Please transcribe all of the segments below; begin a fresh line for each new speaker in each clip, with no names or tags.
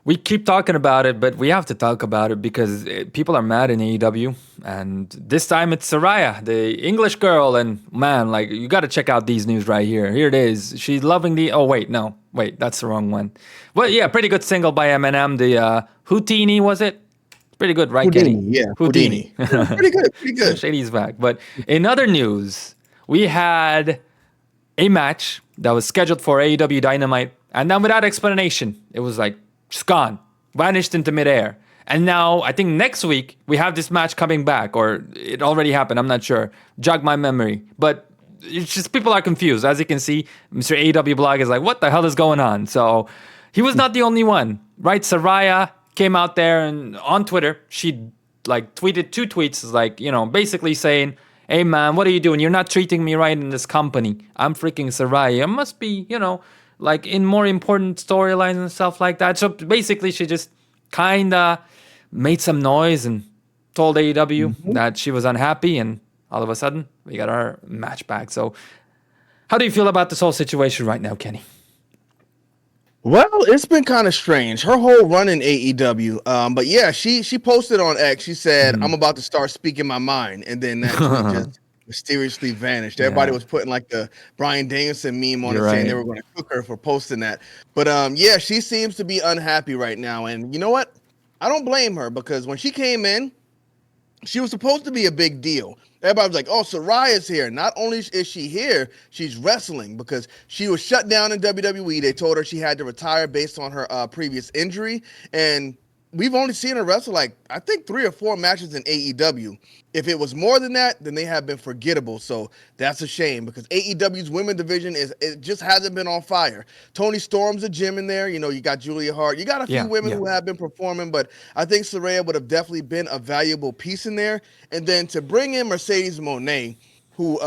We keep talking about it, but we have to talk about it because people are mad in AEW. And this time it's Saraya, the English girl. And man, like, you got to check out these news right here. Here it is. She's loving the. Oh, wait, no. Wait, that's the wrong one. Well, yeah, pretty good single by Eminem. The Houdini, was it? Pretty good, right, Kenny?
Houdini, yeah,
Houdini.
Yeah, pretty good, pretty
So
good.
Shady's back. But in other news, we had a match that was scheduled for AEW Dynamite. And then without explanation, it was like, just gone, vanished into midair. And now, I think next week, we have this match coming back, or it already happened, I'm not sure. Jog my memory. But it's just people are confused. As you can see, Mr. AEW Blog is like, what the hell is going on? So he was not the only one, right? Saraya came out there and on Twitter, she like tweeted 2 tweets, like, basically saying, hey man, what are you doing? You're not treating me right in this company. I'm freaking Saraya. I must be, like in more important storylines and stuff like that. So basically, she just kind of made some noise and told AEW that she was unhappy, and all of a sudden, we got our match back. So, how do you feel about this whole situation right now, Kenny?
Well, it's been kind of strange. Her whole run in AEW. But yeah, she posted on X. She said, "I'm about to start speaking my mind," and then that tweet just mysteriously vanished. Everybody was putting like the Bryan Danielson meme on
You're
it, saying
right.
they were going to cook her for posting that. But yeah, she seems to be unhappy right now. And you know what? I don't blame her, because when she came in, she was supposed to be a big deal. Everybody was like, oh, Saraya's here. Not only is she here, she's wrestling, because she was shut down in WWE. They told her she had to retire based on her previous injury. And we've only seen her wrestle like, I think 3 or 4 matches in AEW. If it was more than that, then they have been forgettable. So that's a shame, because AEW's women division it just hasn't been on fire. Toni Storm's a gem in there. You got Julia Hart. You got a few women who have been performing, but I think Saraya would have definitely been a valuable piece in there. And then to bring in Mercedes Moné, who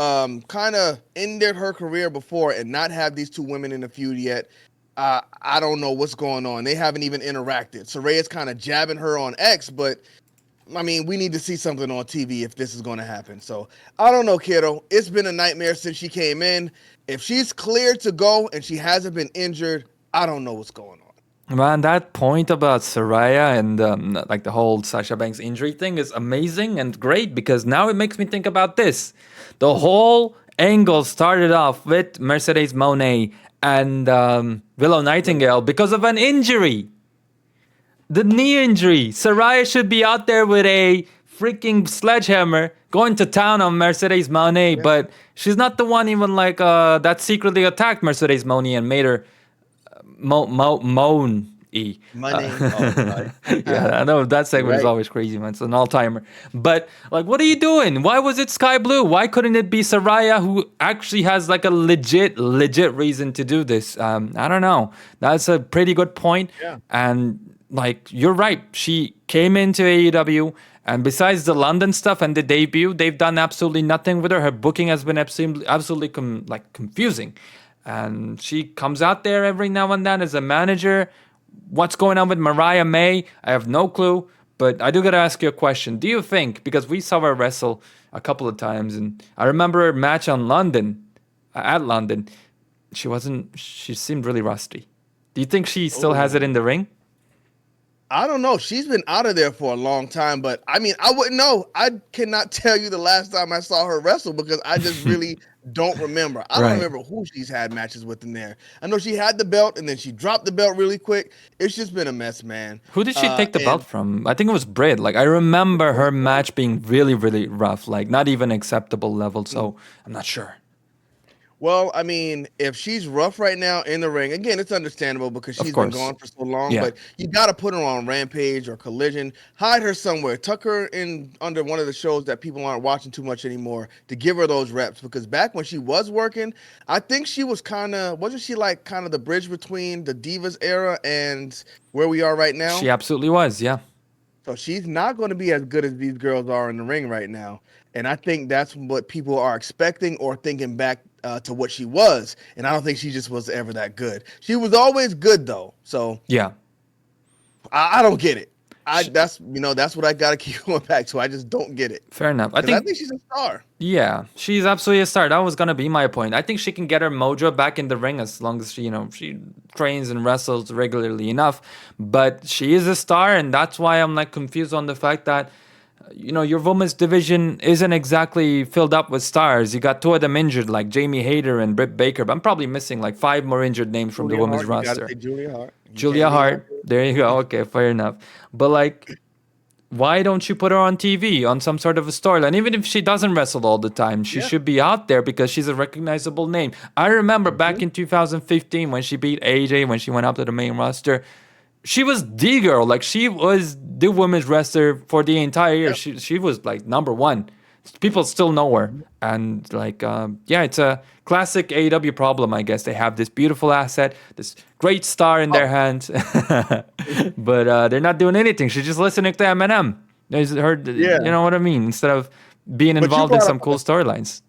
kind of ended her career before, and not have these 2 women in the feud yet, I don't know what's going on. They haven't even interacted. Saraya's kind of jabbing her on X, but I mean, we need to see something on TV if this is going to happen. So I don't know, kiddo. It's been a nightmare since she came in. If she's cleared to go and she hasn't been injured, I don't know what's going on.
Man, that point about Saraya and like the whole Sasha Banks injury thing is amazing and great, because now it makes me think about this. The whole angle started off with Mercedes Moné and Willow Nightingale because of an injury. The knee injury. Saraya should be out there with a freaking sledgehammer going to town on Mercedes Moné, but she's not the one even like that secretly attacked Mercedes Moné and made her moan.
Money.
Yeah, I know that segment is always crazy, man. It's an all-timer. But like, what are you doing? Why was it Sky Blue? Why couldn't it be Saraya, who actually has like a legit reason to do this? I don't know. That's a pretty good point.
Yeah.
And like, you're right. She came into AEW, and besides the London stuff and the debut, they've done absolutely nothing with her. Her booking has been absolutely confusing. And she comes out there every now and then as a manager. What's going on with Mariah May? I have no clue. But I do got to ask you a question. Do you think, because we saw her wrestle a couple of times, and I remember her match at London, she seemed really rusty. Do you think she still has it in the ring?
I don't know. She's been out of there for a long time, but I mean, I wouldn't know. I cannot tell you the last time I saw her wrestle, because I just really don't remember. I don't remember who she's had matches with in there. I know she had the belt, and then she dropped the belt really quick. It's just been a mess, man.
Who did she take the belt from? I think it was Britt. Like, I remember her match being really, really rough, like not even acceptable level. So I'm not sure.
Well, I mean, if she's rough right now in the ring, again, it's understandable because she's been gone for so long.
Yeah.
But you got to put her on Rampage or Collision, hide her somewhere, tuck her in under one of the shows that people aren't watching too much anymore, to give her those reps. Because back when she was working, I think she was wasn't she like kind of the bridge between the Divas era and where we are right now?
She absolutely was, yeah.
So she's not going to be as good as these girls are in the ring right now. And I think that's what people are expecting or thinking back to what she was. And I don't think she just was ever that good. She was always good, though. So
yeah,
I don't get it. that's what I gotta keep going back to. I just don't get it
Fair enough. I
because I
think
think she's a star.
Yeah, she's absolutely a star. That was gonna be my point. I think she can get her mojo back in the ring as long as she trains and wrestles regularly enough. But she is a star, and that's why I'm like confused on the fact that your women's division isn't exactly filled up with stars. You got two of them injured, like Jamie Hayter and Britt Baker. But I'm probably missing like five more injured names from the
Julia
women's
Hart, you gotta
roster.
say Julia Hart. You can't
Julia
leave out.
Hart. There you go. Okay, fair enough. But like, why don't you put her on TV on some sort of a storyline? Even if she doesn't wrestle all the time, she
Yeah.
should be out there because she's a recognizable name. I remember back in 2015 when she beat AJ when she went up to the main roster. She was the girl. Like she was the women's wrestler for the entire year.
Yep.
She was like number one. People still know her, and like yeah, it's a classic AEW problem. I guess they have this beautiful asset, this great star in their hands, but they're not doing anything. She's just listening to Eminem. There's her,
Yeah.
you know what I mean? Instead of being
But you
involved in
brought
some
up
cool storylines.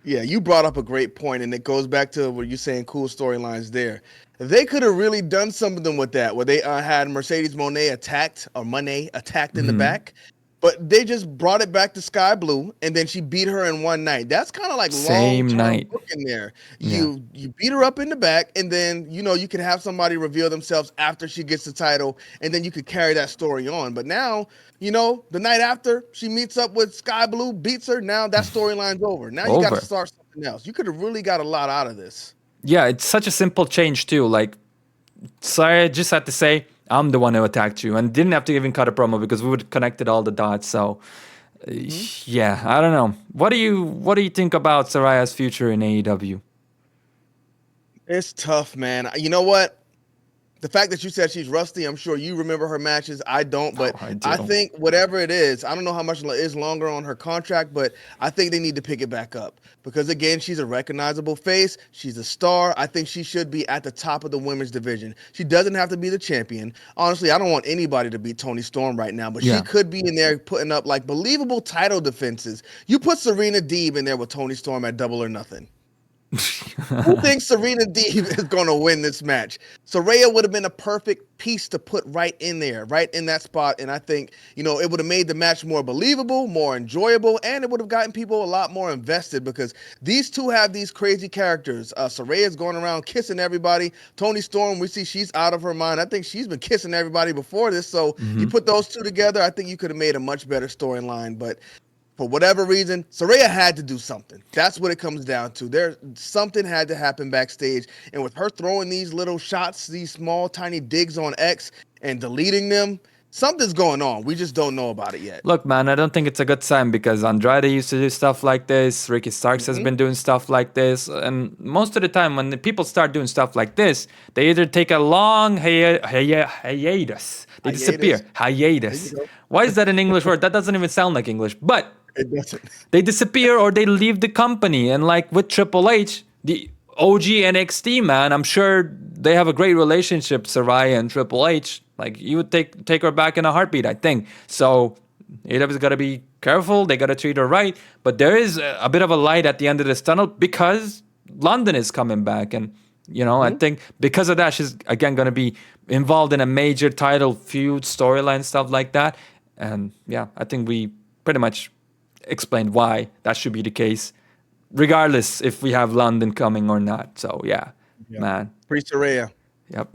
Yeah, you brought up a great point, and it goes back to what you're saying, cool storylines there. They could have really done something with that, where they had Mercedes Moné attacked in the back, but they just brought it back to Sky Blue, and then she beat her in one night. That's kind of like
Same
long-term
night.
booking there.
Yeah.
You beat her up in the back, and then you could have somebody reveal themselves after she gets the title, and then you could carry that story on. But now, the night after she meets up with Sky Blue, beats her. Now that storyline's over. Now you got to
Over.
start something else. You could have really got a lot out of this.
Yeah, it's such a simple change too. Like, Saraya just had to say, "I'm the one who attacked you," and didn't have to even cut a promo because we would have connected all the dots. So, yeah, I don't know. What do you think about Saraya's future in AEW?
It's tough, man. You know what? The fact that you said she's rusty, I'm sure you remember her matches. I don't, but
I do.
I think whatever it is, I don't know how much is longer on her contract, but I think they need to pick it back up because again, she's a recognizable face. She's a star. I think she should be at the top of the women's division. She doesn't have to be the champion. Honestly, I don't want anybody to beat Toni Storm right now, but
Yeah.
she could be in there putting up like believable title defenses. You put Serena Deeb in there with Toni Storm at Double or Nothing. Who thinks Serena Deeb is going to win this match? Saraya would have been a perfect piece to put right in there, right in that spot. And I think, it would have made the match more believable, more enjoyable, and it would have gotten people a lot more invested because these two have these crazy characters. Saraya's going around kissing everybody. Toni Storm, we see she's out of her mind. I think she's been kissing everybody before this. So you put those two together, I think you could have made a much better storyline. But for whatever reason, Saraya had to do something. That's what it comes down to. Something had to happen backstage. And with her throwing these little shots, these small, tiny digs on X and deleting them, something's going on. We just don't know about it yet.
Look, man, I don't think it's a good sign because Andrade used to do stuff like this. Ricky Starks has been doing stuff like this. And most of the time, when the people start doing stuff like this, they either take a long hiatus. They disappear. Hiatus. Why is that an English word? That doesn't even sound like English. But
It doesn't.
they disappear or they leave the company. And like with Triple H, the OG NXT man, I'm sure they have a great relationship, Saraya and Triple H. Like you would take her back in a heartbeat, I think. So AEW's got to be careful. They got to treat her right. But there is a bit of a light at the end of this tunnel because London is coming back. And, I think because of that, she's again going to be involved in a major title feud, storyline, stuff like that. And yeah, I think we pretty much explained why that should be the case, regardless if we have London coming or not. So yeah. Man.
Pre Saraya.
Yep.